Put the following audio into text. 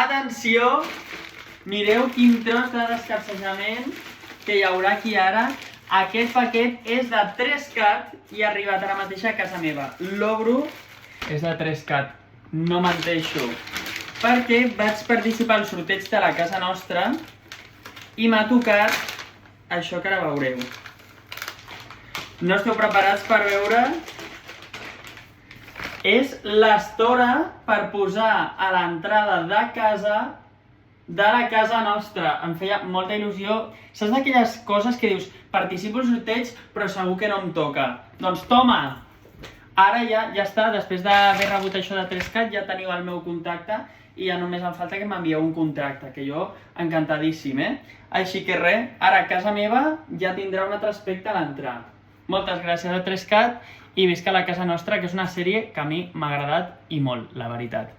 Atenció! Mireu quin tros de descarsejament que hi haurà aquí ara. Aquest paquet és de 3CAT i ha arribat ara mateix a casa meva. L'obro és de 3CAT, no menteixo. Perquè vaig participar al sorteig de la casa nostra i m'ha tocat això que ara veureu. No esteu preparats per veure? És l'estora per posar a l'entrada de la casa nostra. Em feia molta il·lusió. Saps d'aquelles coses que dius, participo al sorteig però segur que no em toca? Doncs toma! Ara ja està, després d'haver rebut això de 3CAT ja teniu el meu contacte i ja només em falta que m'envieu un contracte, que jo encantadíssim, Així que res, ara a casa meva ja tindrà un altre aspecte a l'entrar. Moltes gràcies a 3CAT i visca la casa nostra, que és una sèrie que a mi m'ha agradat i molt, la veritat.